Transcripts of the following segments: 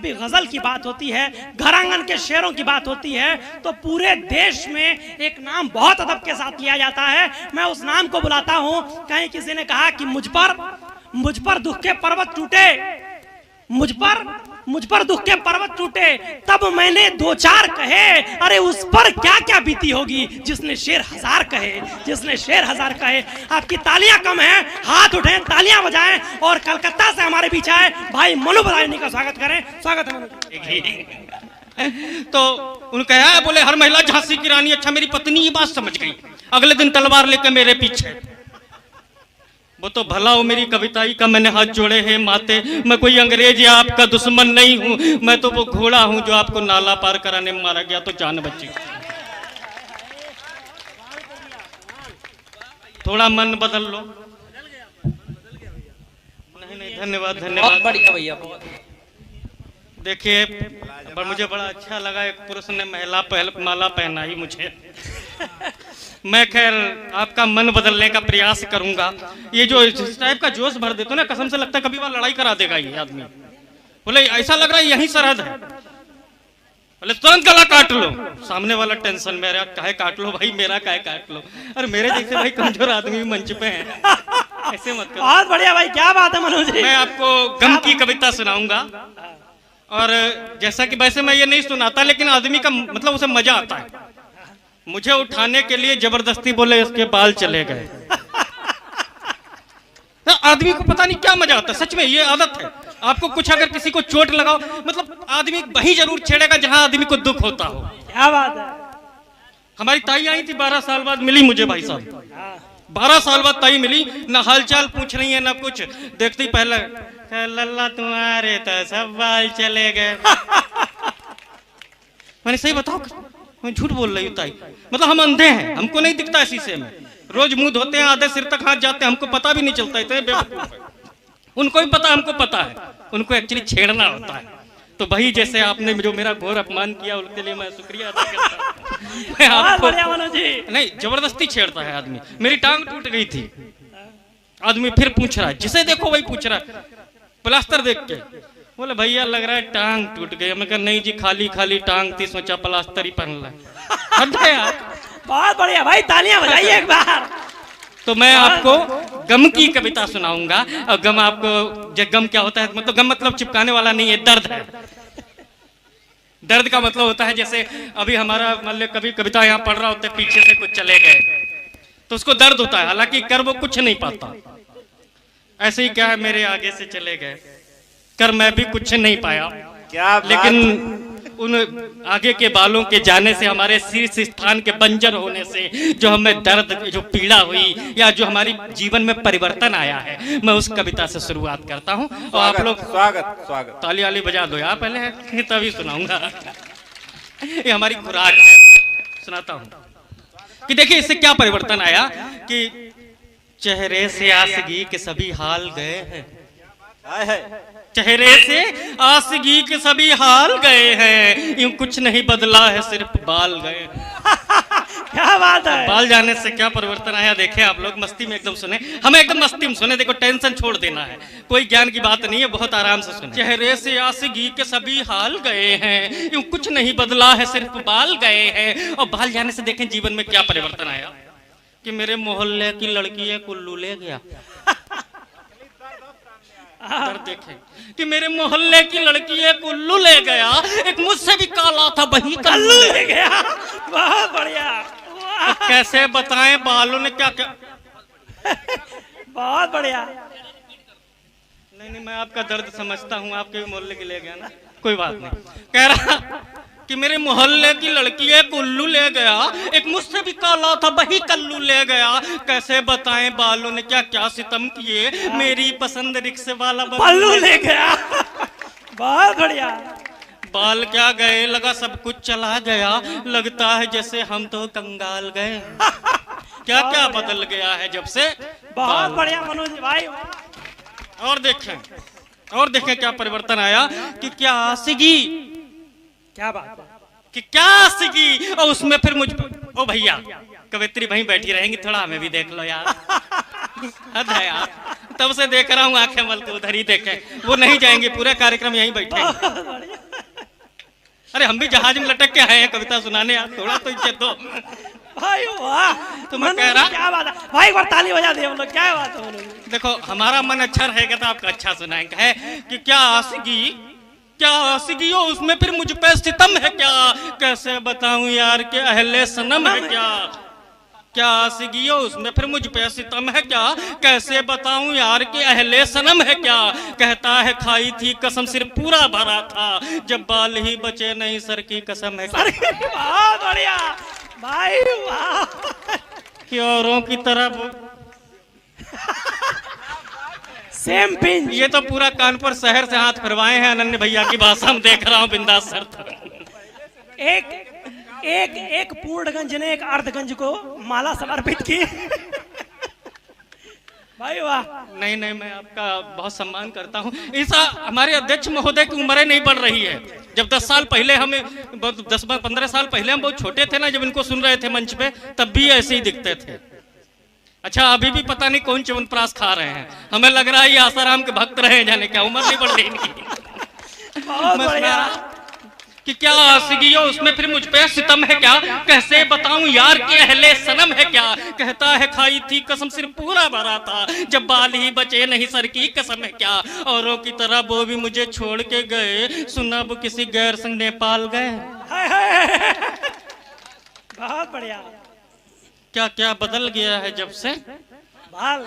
भी गजल की बात होती है, घर आंगन के शेरों की बात होती है, तो पूरे देश में एक नाम बहुत अदब के साथ लिया जाता है। मैं उस नाम को बुलाता हूं। कहीं किसी ने कहा कि मुझ पर दुख के पर्वत टूटे, मुझ पर दुख के पर्वत टूटे, तब मैंने दो चार कहे, अरे उस पर क्या क्या बीती होगी जिसने शेर हजार कहे, जिसने शेर हजार कहे। आपकी तालियां कम हैं, हाथ उठें, तालियां बजाएं और कलकत्ता से हमारे बीच आए भाई मनु बदायूनी का स्वागत करें। स्वागत है मनु। तो उन्होंने कहा, बोले हर महिला झांसी की रानी। अच्छा, मेरी पत्नी ये बात समझ गई, अगले दिन तलवार लेकर मेरे पीछे। वो तो भला हो मेरी कविताई का मैंने हाथ जोड़े हैं माते, मैं कोई अंग्रेज या आपका दुश्मन नहीं हूं, मैं तो वो घोड़ा हूं जो आपको नाला पार कराने में मारा गया तो जान बची। थोड़ा मन बदल लो। नहीं, धन्यवाद धन्यवाद, बढ़िया भैया। देखिए मुझे बड़ा अच्छा लगा, एक पुरुष ने माला पहनाई मुझे। मैं खैर आपका मन बदलने का प्रयास करूंगा। ये जो इस टाइप का जोश भर देते हो ना, कसम से लगता है कभी बार लड़ाई करा देगा ये आदमी। बोले ऐसा लग रहा है यही सरहद है, बोले तुरंत गला काट लो। सामने वाला टेंशन, मेरा काहे काट लो भाई, मेरा काहे काट लो। अरे मेरे जैसे भाई कमजोर आदमी भी मंच पे हैं, ऐसे मत करो। बहुत बढ़िया भाई, क्या बात है मनोज जी। मैं आपको गम की कविता सुनाऊंगा, और जैसा कि वैसे मैं ये नहीं सुनाता, लेकिन आदमी का मतलब उसे मजा आता है। मुझे उठाने के लिए जबरदस्ती बोले इसके बाल चले गए। आदमी को पता नहीं क्या मजा आता है, सच में ये आदत है। आपको कुछ अगर किसी को चोट लगाओ, मतलब आदमी वही जरूर छेड़ेगा जहां आदमी को दुख होता हो। क्या बात है। हमारी ताई आई थी, 12 साल बाद मिली मुझे भाई साहब। 12 साल बाद ताई मिली, ना हालचाल पूछ रही है ना कुछ। देखती पहले, लल्ला तुम्हारे तो सब बाल चले गए। मैंने सही बताओ, मैं झूठ बोल रही हूँ ताई, मतलब हम अंधे हैं, हमको नहीं दिखता शीशे में। रोज मुंह धोते हैं, आधे सिर तक हाथ जाते हैं, हमको पता भी नहीं चलता। इतने बेवकूफ है। उनको भी पता, हमको पता है, उनको एक्चुअली छेड़ना होता है। तो भाई जैसे आपने जो मेरा घोर अपमान किया, उसके लिए मैं शुक्रिया अदा करता हूं। मैं आपको नहीं, जबरदस्ती छेड़ता है आदमी। मेरी टांग टूट गई थी, आदमी फिर पूछ रहा है, जिसे देखो वही पूछ रहा है, प्लास्टर देख के। बोले भैया लग रहा है टांग टूट गई। मैं कहा नहीं जी, खाली खाली टांग थी, सोचा प्लास्टर ही पहन ला। बहुत बढ़िया भाई, तालियां बजाइए एक बार। तो मैं आपको गम की कविता सुनाऊंगा। और गम आपको, गम क्या होता है, मतलब गम मतलब चिपकाने वाला नहीं है, दर्द है। दर्द का मतलब होता है जैसे अभी हमारा मतलब कभी कविता यहाँ पढ़ रहा होता है, पीछे से कुछ चले गए तो उसको दर्द होता है, हालांकि कर वो कुछ नहीं पाता। ऐसे ही क्या है, मेरे आगे से चले गए, कर मैं भी कुछ नहीं पाया। क्या लेकिन उन आगे के बालों के जाने से, हमारे शीर्ष स्थान के बंजर होने से जो हमें दर्द, जो पीड़ा हुई या जो हमारी जीवन में परिवर्तन आया है, मैं उस कविता से शुरुआत करता हूं। और आप लोग स्वागत ताली वाली बजा दो यार पहले, तभी सुनाऊंगा। ये हमारी खुराक है, सुनाता हूं कि देखिए इससे क्या परिवर्तन आया। कि चेहरे से आसगी के सभी हाल गए हैं, चेहरे से आसगी के सभी हाल गए हैं, यूं कुछ नहीं बदला है, सिर्फ बाल गए। क्या बात है। बाल जाने से क्या परिवर्तन आया, देखें आप लोग मस्ती में एकदम सुने, हमें एकदम मस्ती में सुने। देखो टेंशन छोड़ देना है, कोई ज्ञान की बात नहीं है, बहुत आराम से सुने। चेहरे से आसगी के सभी हाल गए हैं, यूं कुछ नहीं बदला है, सिर्फ बाल गए हैं। और बाल जाने से देखें जीवन में क्या परिवर्तन आया। कि मेरे मोहल्ले की लड़की है कुल्लू ले गया। देखें कि मेरे मोहल्ले की लड़की है कुल्लू ले गया, एक मुझसे भी काला था वही कल्लू ले गया। बहुत बढ़िया। तो कैसे बताएं बालों ने क्या क्या। बहुत बढ़िया। नहीं, मैं आपका दर्द समझता हूँ, आपके भी मोहल्ले की ले गया ना, कोई बात नहीं। कह रहा कि मेरे मोहल्ले की लड़की है कुल्लू ले गया, एक मुझसे भी काला था वही कल्लू ले गया, कैसे बताएं बालों ने क्या क्या सितम किए, मेरी पसंद रिक्शे वाला पल्लू ले गया। बहुत बढ़िया। बाल क्या गए, लगा सब कुछ चला गया, लगता है जैसे हम तो कंगाल गए। क्या क्या बदल गया है जब से। बहुत बढ़िया मनोज भाई। और देखें क्या परिवर्तन आया। कि क्या आसगी, क्या बात है। कि क्या आसगी, और उसमें फिर मुझ, ओ भैया कवित्री वहीं बैठी रहेंगी, थोड़ा हमें भी देख लो यार। हद है यार, तब से देख रहा हूँ आंखें मल के उधर ही देखे, वो नहीं जाएंगे, पूरे कार्यक्रम यहीं बैठे। अरे हम भी जहाज में लटक के आए हैं कविता सुनाने, आप थोड़ा तो इज्जत दो भाई। वाह, तो मैं कह रहा, क्या बात है भाई, एक बार ताली बजा दे हम लोग, क्या बात है। देखो हमारा मन अच्छा रहेगा तो आपका अच्छा सुनाएंगे। है कि क्या आशिकी, क्या आशिकी हो उसमें फिर मुझ पे सितम है क्या, कैसे बताऊं यार के अहले सनम है क्या, क्या आशिकी हो उसमें फिर मुझ पे सितम है क्या, कैसे बताऊं यार के अहले सनम है क्या, कहता है खाई थी कसम सिर पूरा भरा था, जब बाल ही बचे नहीं सर की कसम है क्या। बहुत बढ़िया भाई, वाह। औरों की तरह सेम पिंच। ये तो पूरा कानपुर शहर से हाथ फिरवाए हैं अनन्य भैया की भाषा में, देख रहा हूँ बिंदास सर। एक पूर्णगंज ने एक अर्धगंज को माला समर्पित की। भाई वाह। नहीं नहीं, मैं आपका बहुत सम्मान करता हूँ। ऐसा हमारे अध्यक्ष महोदय की उम्र नहीं बढ़ रही है। जब 10 साल पहले हमें 10-15 साल पहले हम बहुत छोटे थे ना, जब इनको सुन रहे थे मंच पे, तब भी ऐसे ही दिखते थे। अच्छा अभी भी पता नहीं कौन च्यवनप्राश खा रहे हैं, हमें लग रहा है ये आसाराम के भक्त रहे जाने, क्या उम्र नहीं बढ़ रही इनकी। बहुत बढ़िया। कि क्या आशिकी हो उसमें फिर मुझ पे सितम है क्या, कैसे बताऊं यार के अहले सनम है क्या, कहता है खाई थी कसम सिर पूरा भरा था, जब बाल ही बचे नहीं सर की कसम है क्या, औरों की तरह वो भी मुझे छोड़ के गए, सुना वो किसी गैर संग नेपाल गए। बहुत बढ़िया। क्या क्या बदल गया है जब से। बाल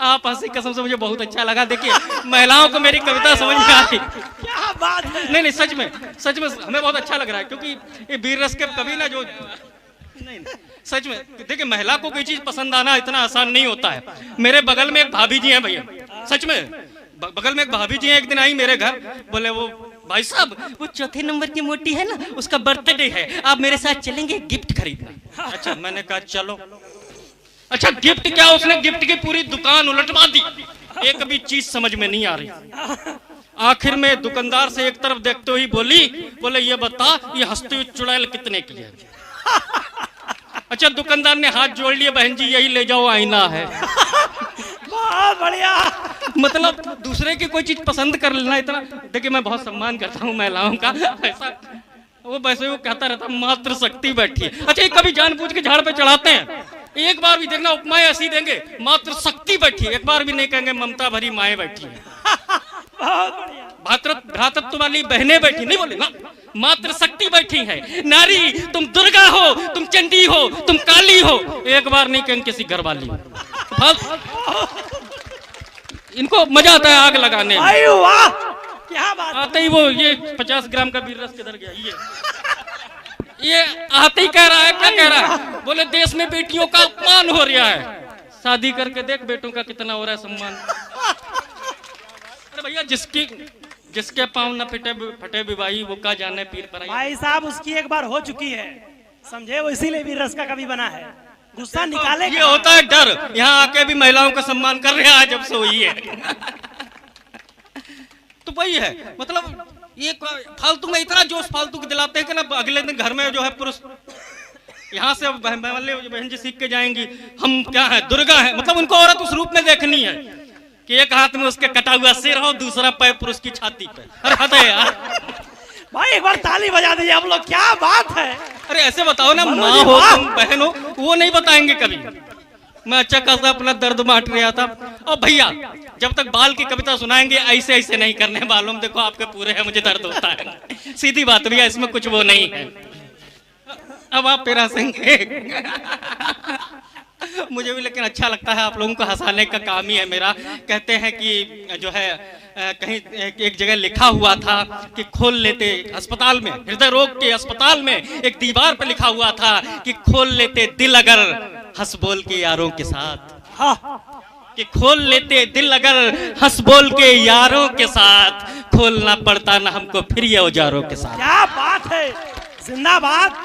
आप हंसी, कसम से मुझे बहुत अच्छा लगा। देखिए महिलाओं को मेरी कविता समझ में आई। क्या बात है। नहीं नहीं, सच में हमें बहुत अच्छा लग रहा है, क्योंकि ये वीर रस के कवि ना जो नहीं सच में देखिए, महिला को कोई चीज पसंद आना इतना आसान नहीं होता है। मेरे बगल में एक भाभी जी हैं भैया, सच में बगल में एक भाभी जी हैं, एक दिन आई मेरे घर, बोले वो भाई साहब वो 4थे नंबर की मोटी है ना, उसका बर्थडे है, आप मेरे साथ चलेंगे गिफ्ट खरीदना। अच्छा मैंने कहा चलो। अच्छा गिफ्ट क्या, उसने गिफ्ट की पूरी दुकान उलटवा दी, एक भी चीज समझ में नहीं आ रही। आखिर में दुकानदार से एक तरफ देखते हुए बोले ये बता ये हंसती हुई चुड़ैल कितने की है। अच्छा दुकानदार ने हाथ जोड़ लिए, बहन जी यही ले जाओ आईना है। बहुत बढ़िया। मतलब दूसरे की कोई चीज पसंद कर लेना इतना। देखिए मैं बहुत सम्मान करता हूँ महिलाओं का, ऐसा वो वैसे वो कहता रहता मात्र शक्ति बैठी है। अच्छा ये कभी जानबूझ के झाड़ पे चढ़ाते हैं, एक बार भी देखना उपमाएं ऐसी देंगे मात्र शक्ति बैठी है, एक बार भी नहीं कहेंगे ममता भरी माएँ बैठी है, भ्रातृत्व वाली बहनें बैठी, नहीं बोले ना, मात्र शक्ति बैठी है। नारी तुम दुर्गा हो, तुम चंडी हो, तुम काली हो, एक बार नहीं कहेंगे किसी घर वाली। इनको मजा आता है आग लगाने में। वाह क्या बात। आते ही वो ये 50 ग्राम का वीर रस किधर गया, ये आते ही कह रहा है, क्या कह रहा है, बोले देश में बेटियों का अपमान हो रहा है, शादी करके देख बेटों का कितना हो रहा है सम्मान। अरे भैया जिसके पाँव न फटे विवाही वो का जाने पीर पर। भाई साहब उसकी एक बार हो चुकी है, समझे, वो इसीलिए वीर रस का कवि बना है, गुस्सा निकाले। ये होता है डर, यहाँ आके भी महिलाओं का सम्मान कर रहे हैं जब से हुई है। तो वही है, मतलब ये फालतू में इतना जोश फालतू के दिलाते हैं कि ना अगले दिन घर में जो है पुरुष यहाँ से बहन जी सीख के जाएंगी हम क्या है, दुर्गा है। मतलब उनको औरत उस रूप में देखनी है कि एक हाथ में उसके कटा हुआ सिर हो, दूसरा पैर पुरुष की छाती पे। अरे हद है यार। भाई एक बार ताली बजा दीजिए आप लोग, क्या बात है। अरे ऐसे बताओ ना, माँ हो तुम बहन हो, वो नहीं बताएंगे कभी। मैं अच्छा खासा अपना दर्द बांट रहा था। और भैया जब तक बाल की कविता सुनाएंगे ऐसे ऐसे नहीं करने, बालों में देखो आपके पूरे हैं, मुझे दर्द होता है, सीधी बात भैया, इसमें कुछ वो नहीं है। अब आप पेरा हंसेंगे मुझे भी लेकिन अच्छा लगता है, आप लोगों को हंसाने का काम ही है मेरा। कहते हैं कि जो है कहीं एक जगह लिखा हुआ था कि खोल लेते अस्पताल में, हृदय रोग के अस्पताल में एक दीवार पर लिखा हुआ था कि खोल लेते दिल अगर हंस बोल के यारों के साथ, कि खोल लेते दिल अगर हंस बोल के यारों के साथ, खोलना पड़ता ना हमको फिर ये औजारों के साथ। क्या बात है, जिंदाबाद।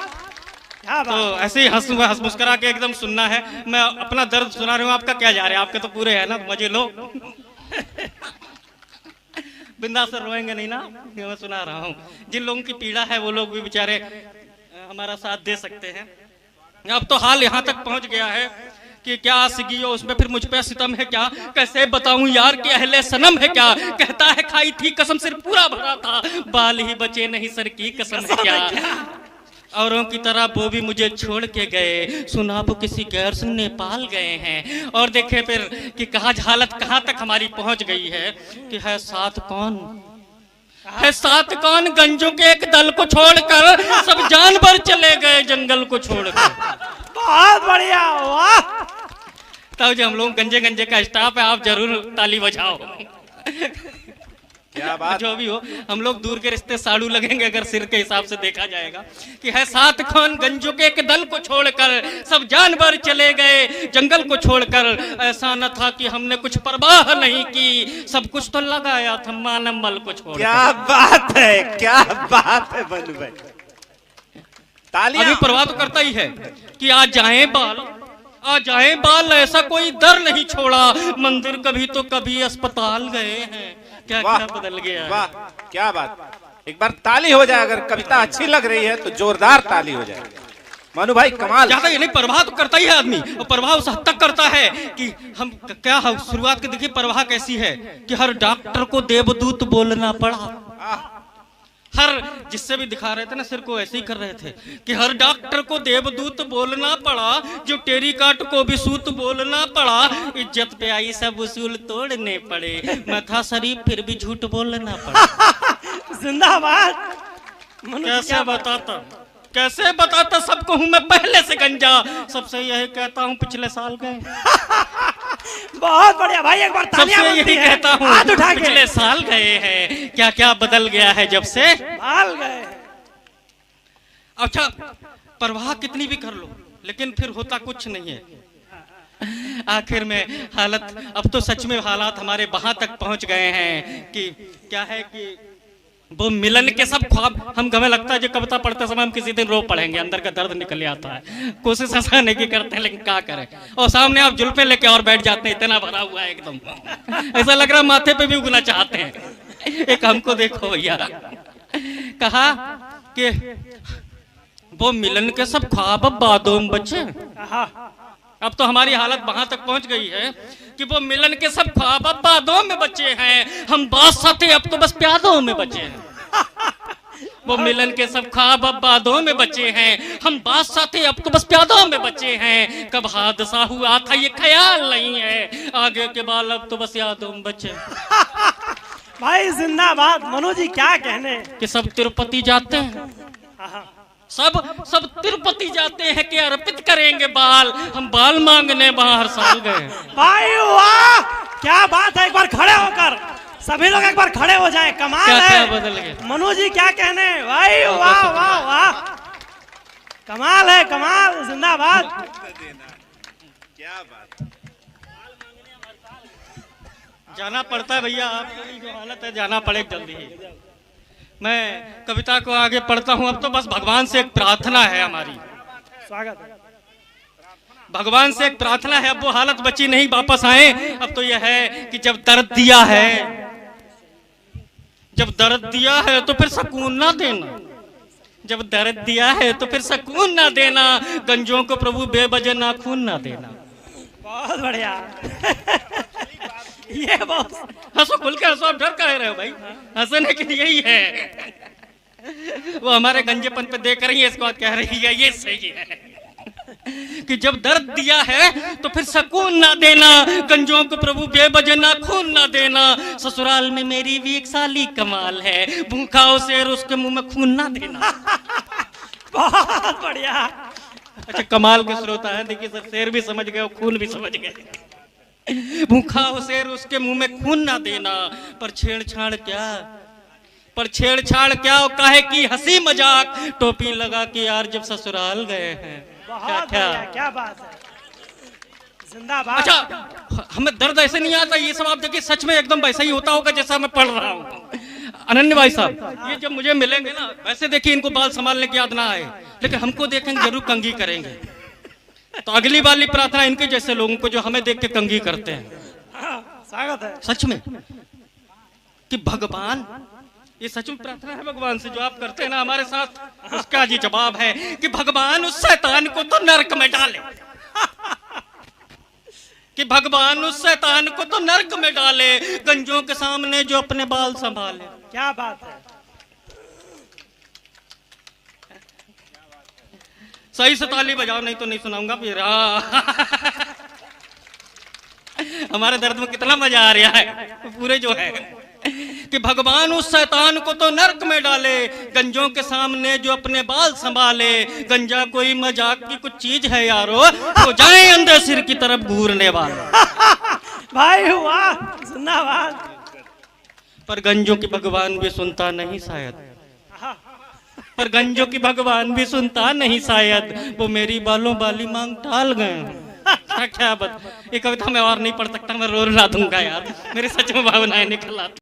तो ऐसे ही हंस मुस्करा के एकदम सुनना है। मैं अपना दर्द सुना रहा हूँ, आपका क्या जा रहा है, आपके तो पूरे है ना, मजे लो। बिंदास से रोएंगे नहीं ना, मैं सुना रहा हूँ। जिन लोगों की पीड़ा है वो लोग भी बेचारे हमारा साथ दे सकते हैं। अब तो हाल यहाँ तक पहुँच गया है कि क्या आशिकी हो उसमें फिर मुझ पे सितम है क्या, कैसे बताऊं यार कि अहले सनम है क्या, कहता है खाई थी कसम सिर पूरा भरा था, बाल ही बचे नहीं सर की कसम है क्या, औरों की तरह वो भी मुझे छोड़ के गए, सुना वो किसी गैर से नेपाल गए हैं। और देखे फिर कि कहाँ हालत कहाँ तक हमारी पहुंच गई है कि है साथ कौन, है साथ कौन, गंजों के एक दल को छोड़कर सब जानवर चले गए जंगल को छोड़कर। बहुत बढ़िया, वाह। तब जो हम लोग गंजे गंजे का स्टाफ है, आप जरूर ताली बजाओ। क्या बात। जो भी हो, हम लोग दूर के रिश्ते साड़ू लगेंगे अगर सिर के हिसाब से देखा जाएगा कि है साथ कौन, गंजों के एक दल को छोड़कर सब जानवर चले गए जंगल को छोड़कर, ऐसा न था कि हमने कुछ परवाह नहीं की, सब कुछ तो लगाया था मानव मल को छोड़। क्या बात है, क्या बात है मनु भाई, तालियां। अभी परवाह तो करता ही है कि आ जाए बाल, आ जाए बाल, ऐसा कोई दर नहीं छोड़ा, मंदिर कभी तो कभी अस्पताल गए हैं, क्या क्या बदल गया। वाह, क्या बात। एक बार ताली हो जाए, अगर कविता अच्छी लग रही है तो जोरदार ताली हो जाए। मनु भाई कमाल। ज्यादा ये नहीं, परवाह तो करता ही है आदमी, और परवाह उस हद तक करता है कि हम क्या, शुरुआत के देखिए परवाह कैसी है कि हर डॉक्टर को देवदूत बोलना पड़ा, हर जिससे भी दिखा रहे थे ना सिर को ऐसे ही कर रहे थे कि हर डॉक्टर को देवदूत बोलना पड़ा, जो टेरिकाट को भी सूत बोलना पड़ा, इज्जत पे आई सब उसूल तोड़ने पड़े, मैं था शरीफ फिर भी झूठ बोलना पड़ा। जिंदाबाद। कैसे बताता सबको हूँ मैं पहले से गंजा, सबसे यही कहता हूँ पिछले साल गए। बहुत बढ़िया भाई, एक बार तालियां सबसे बनती यही है, कहता हूँ हाथ उठा के। पिछले साल गए हैं, क्या क्या बदल गया है जब से बाल गए। अच्छा, परवाह कितनी भी कर लो लेकिन फिर होता कुछ नहीं है। आखिर में हालत, अब तो सच में हालात हमारे वहां तक पहुंच गए हैं कि क्या है कि वो मिलन के सब ख्वाब, हम हमें लगता है जो कविता पढ़ते समय हम किसी दिन रो पड़ेंगे, अंदर का दर्द निकल आता है, कोशिश आसानी की करते हैं लेकिन क्या करें, और सामने आप जुल्फे लेके और बैठ जाते हैं, इतना भरा हुआ है एकदम, ऐसा लग रहा माथे पे भी उगना चाहते हैं। एक हमको देखो भैया, कहा कि वो मिलन के सब ख्वाब अब बादों में बचे। अब तो हमारी हालत वहां तक पहुंच गई है कि वो मिलन के सब ख्वाब अब बादों में बचे हैं, हम बादशाह थे अब तो बस प्यादों में बचे हैं। वो मिलन के सब ख्वाब अब बादों में बचे हैं, हम बादशाह थे अब तो बस प्यादों में बचे हैं, कब हादसा हुआ था ये ख्याल नहीं है, आगे के बाल अब तो बस यादों में बचे। भाई जिंदाबाद। मनु जी क्या कहने कि सब तिरुपति जाते हैं, सब तिरुपति जाते हैं कि अर्पित करेंगे बाल, हम बाल मांगने वहां हर साल गए। भाई वाह, क्या बात है। एक बार खड़े होकर सभी लोग एक बार खड़े हो जाएं, कमाल क्या है। क्या बदल गया। मनु जी क्या कहने, भाई वाह वाह वाह, कमाल है, कमाल, जिंदाबाद। क्या बात। जाना पड़ता है भैया, आपकी जो हालत है जाना पड़े जल्दी ही। मैं कविता को आगे पढ़ता हूँ। अब तो बस भगवान से एक प्रार्थना है हमारी, स्वागत है। भगवान से एक प्रार्थना है, अब वो हालत बची नहीं वापस आए। अब तो यह है कि जब दर्द दिया है, जब दर्द दिया है तो फिर सुकून ना देना, जब दर्द दिया है तो फिर सुकून ना देना, गंजों को प्रभु बेवजह नाखून ना देना। बहुत बढ़िया। ये बहुत हंसो, खुल के हंसो, आप डर काहे रहे हो भाई, हंसने के लिए यही है। वो हमारे गंजेपन पे देख रही है, इसको बात कह रही है, ये सही है कि जब दर्द दिया है तो फिर सुकून ना देना, गंजों को प्रभु बेवजह नाखून ना देना, ससुराल में मेरी भी एक साली कमाल है, भूखा हो शेर उसके मुंह में खून ना देना। बहुत बढ़िया। अच्छा, कमाल के श्रोता है, देखिए सर, शेर भी समझ गए, खून भी समझ गए। भूखा हो शेर उसके मुंह में खून ना देना, पर छेड़छाड़ क्या, पर छेड़छाड़ क्या, काहे की हंसी मजाक, टोपी लगा के यार जब ससुराल गए हैं। बहुत क्या बढ़िया, क्या बात है, जिंदाबाद। अच्छा, हमें दर्द ऐसे नहीं आता, ये सब आप देखिए सच में एकदम वैसा ही होता होगा जैसा मैं पढ़ रहा हूँ। अनन्य भाई साहब, ये जब मुझे मिलेंगे ना, वैसे देखिए इनको बाल संभालने की याद ना आए, लेकिन हमको देखेंगे जरूर कंघी करेंगे। तो अगली वाली प्रार्थना इनके जैसे लोगों को जो हमें देख के कंघी करते हैं। स्वागत है। सच में कि भगवान, ये सच में प्रार्थना है भगवान से जो आप करते हैं ना हमारे साथ, उसका जी जवाब है कि भगवान उस शैतान को तो नरक में डाले। कि भगवान उस शैतान को तो नर्क में डाले, गंजों के सामने जो अपने बाल संभाले। क्या बात है। सही से ताली बजाओ, नहीं तो नहीं सुनाऊंगा फिर। हमारे दर्द में कितना मजा आ रहा है पूरे जो है कि भगवान उस शैतान को तो नर्क में डाले, गंजों के सामने जो अपने बाल संभाले। गंजा कोई मजाक की कुछ चीज है यारो, तो जाए अंधे सिर की तरफ घूरने वाले। भाई वाह, जिंदाबाद। पर गंजों की भगवान भी सुनता नहीं शायद, पर गंजों की भगवान भी सुनता नहीं शायद, वो मेरी बालों वाली मांग टाल गए। क्या बात, ये कविता मैं और नहीं पढ़ सकता, मैं रो रहा दूंगा यार, मेरे सच में भावनाएं निकल आती।